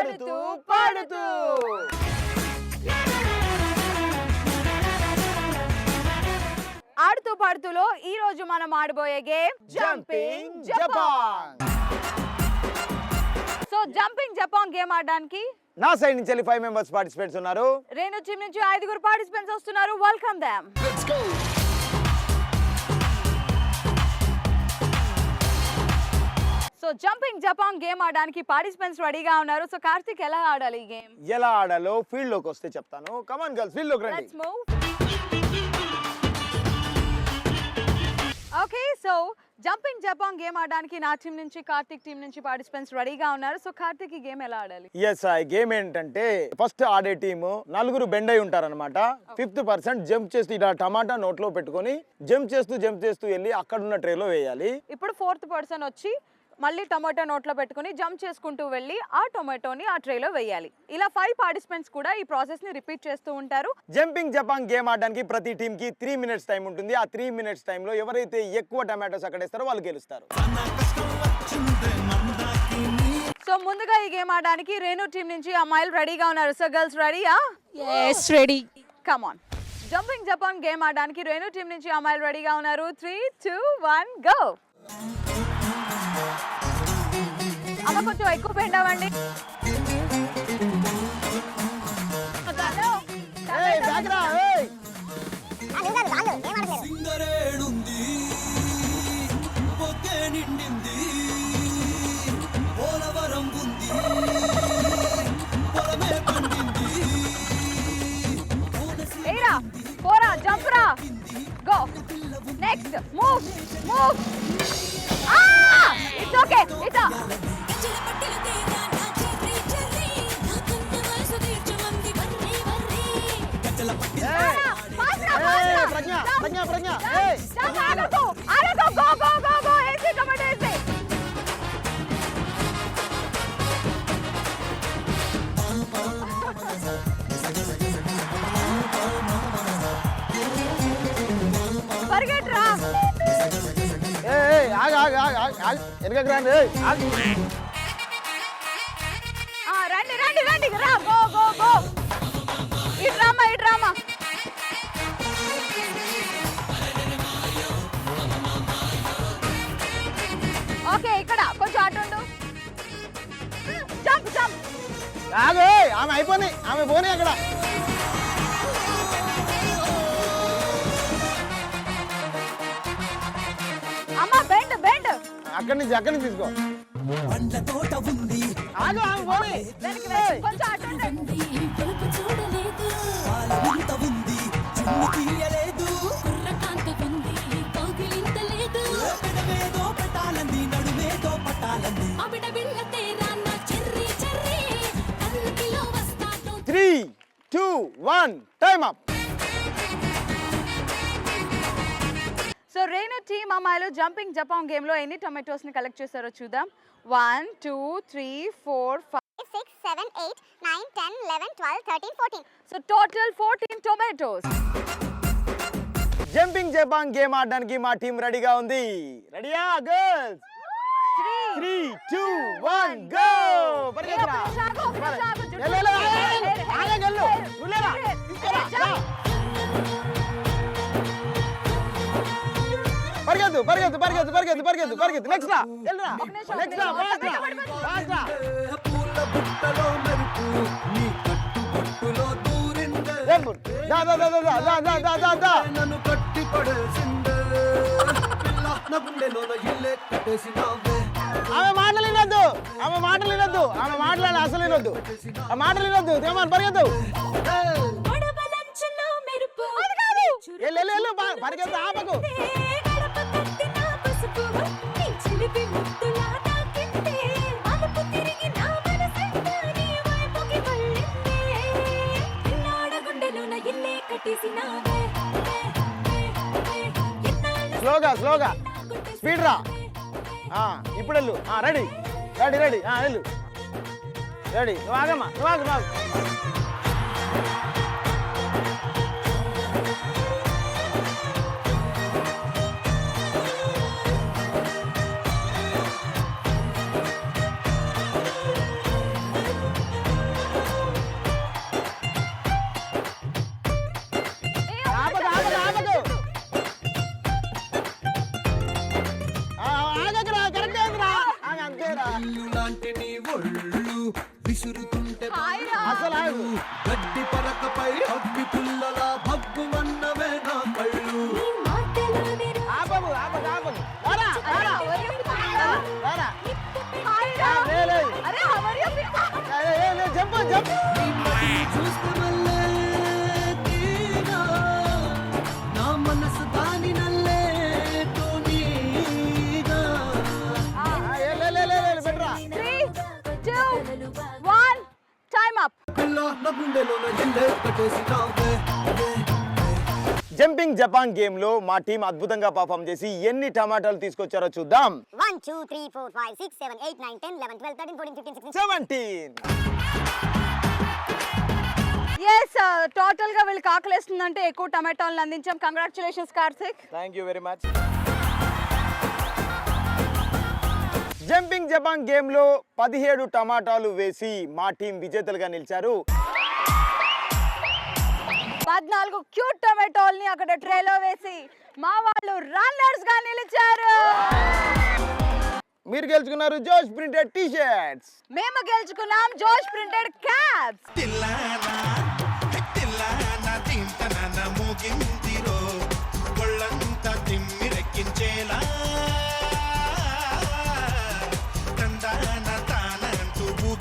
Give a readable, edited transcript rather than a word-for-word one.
ఆడుతూ పాడుతూ. ఆడుతూ పాడుతూలో ఈ రోజు మనం ఆడబోయే game jumping Japan. So jumping Japan game ఆడడానికి నా సైడ్ నుంచి 5 మెంబర్స్ పార్టిసిపేట్స్ ఉన్నారు. రేణు టీం నుంచి 5 పార్టిసిపెంట్స్ వస్తున్నారు. Welcome them. So jumping Japan game ఆడడానికి పార్టిసిపెంట్స్ రెడీగా ఉన్నారు. సో కార్తిక్ ఎలా ఆడాలి ఈ గేమ్? ఎలా ఆడాలో ఫీల్డ్ లోకి వస్తే చెప్తాను. కమాన్ గర్ల్స్, ఫీల్డ్ లోకి రండి. Let's move. Okay, so jumping Japan game ఆడడానికి నా టీం నుంచి కార్తిక్ టీం నుంచి పార్టిసిపెంట్స్ రెడీగా ఉన్నారు. సో కార్తిక్ ఈ గేమ్ ఎలా ఆడాలి? ఈ గేమ్ ఏంటంటే ఫస్ట్ ఆడే టీము 4 బెండ్ అయి ఉంటారన్నమాట. 5th పర్సన్ జంప్ చేస్తూ ఇలా టమాటా నోట్లో పెట్టుకొని జంప్ చేస్తూ వెళ్ళి అక్కడున్న ట్రేలో వేయాలి. ఇప్పుడు 4th పర్సన్ వచ్చి మళ్ళీ టొమాటో నోట్లో పెట్టుకుని జంప్ చేసుకుంటూ వెళ్ళి ఆ టొమాటోని ఆ ట్రేలో వేయాలి. ఇలా 5 పార్టిసిపెంట్స్ కూడా ఈ ప్రాసెస్ ని రిపీట్ చేస్తూ ఉంటారు. జంపింగ్ జపాన్ గేమ్ ఆడడానికి ప్రతి టీమ్ కి 3 మినిట్స్ టైం ఉంటుంది. ఆ 3 మినిట్స్ టైంలో ఎవరైతే ఎక్కువ టమాటోస్ అక్కడ వేస్తారో వాళ్ళు గెలుస్తారు. సో ముందుగా ఈ గేమ్ ఆడడానికి రేణు టీం నుంచి అమ్మాయిలు రెడీగా ఉన్నారు. సో గర్ల్స్ రెడీయా? yes ready come on. Jumping Japan game ఆడడానికి రేణు టీం నుంచి అమ్మాయిలు రెడీగా ఉన్నారు. 3, 2, 1 గో. అమ్మ కొంచెం ఎక్కువ పెండావండి. ఏరా పోరా జంప్ రా go. Next move move. It's okay it's పరిగెట్రా. రండి రండి రండి రా గో గో గో. ఇట్రామా ఇట్రామా. ఓకే ఇక్కడ కొంచెం అటు ఉండు. Jump jump. ఆమె అయిపోయి ఆమె పోనీ అక్కడ. అమ్మా బెండ్ బెండ్. అక్కడి నుంచి తీసుకో. ఆగు ఆమె పోనీ. కొంచెం అటు ఉండు. Three, 2, 1 time up. So Renu team అమ్మాయిలు జంపింగ్ జపాన్ గేమ్ లో ఎన్ని టొమాటోస్ ని కలెక్ట్ చేశారో చూద్దాం. 1, 2, 3, 4, 5, 6, 7, 8, 9, 10, 11, 12, 13, 14. So total 14 tomatoes. Jumping Japan game ఆడడానికి మా టీం రెడీగా ఉంది. రెడీయా గర్ల్స్? 3, 2, 1 గో. పరిగెత్తరా. పరిగెత్తు. నెక్స్ట్ రా. వెళ్ళరా. నెక్స్ట్ రా. ఫాస్ట్ రా. నన్ను కట్టి పడేసిందే నా గుండెలోన ఇల్లే కట్టేసినావే. ఆమె మాటలు వినొద్దు. ఆమె మాట్లాడాలి అసలు వినొద్దు. ఆ మాటలు వినొద్దు. ఏమని పరిగెత్తు. వెళ్ళు పరిగెత్తు. ఆపకు. స్లోగా స్పీడ్ రా. ఇప్పుడు వెళ్ళు. రెడీ. వెళ్ళు. రెడీ. నువ్వు ఆగమ్మా. నువ్వు ఆగు. గడ్డి పరకపై అగ్గి పుల్లలా భగ్గుమన్నవే నా కళ్ళు ఆపము ఆపదు ఆపదు రారా అరే, how are you? రారా Hi, రా. లే అరే, how are you? Jump jump నీ మదిని చూస్తే మళ్ళీ తీరా, నా మనసు దాని నల్లే తూనీగా. బెటరా 3, 2, 1, time up. పిల్ల నా గుండెలోన ఇల్లే కట్టేసినావే. జంపింగ్ జపాన్ గేమ్ లో మా టీం అద్భుతంగా పర్ఫామ్ చేసి ఎన్ని టమాటాలు తీసుకొచ్చారో చూద్దాం 1, 2, 3, 4, 5, 6, 7, 8, 9, 10, 11, 12, 13, 14, 15, 16. 17 ఎస్ టోటల్ గా వీళ్ళకి ఆకలేస్తుందంటే ఎక్కువ టమాటాలను అందించాం. Congratulations Karthik. Thank you very much. Jumping Japan game లో 17 టమాటాలు వేసి మా టీం విజేతలుగా నిలిచారు. 14 క్యూట్ టమాటోల్ని అక్కడ ట్రేలో వేసి మా వాళ్ళు రన్నర్స్ గా నిలిచారు. మీరు గెలుచుకున్నారు జోష్ ప్రింటెడ్ టీ షర్ట్స్. మేము గెలుచుకున్నాం జోష్ ప్రింటెడ్ క్యాప్స్. తిల్లానా తింటన మోగిందిరో ఒళ్ళంతా తిమ్మిరెక్కించేలా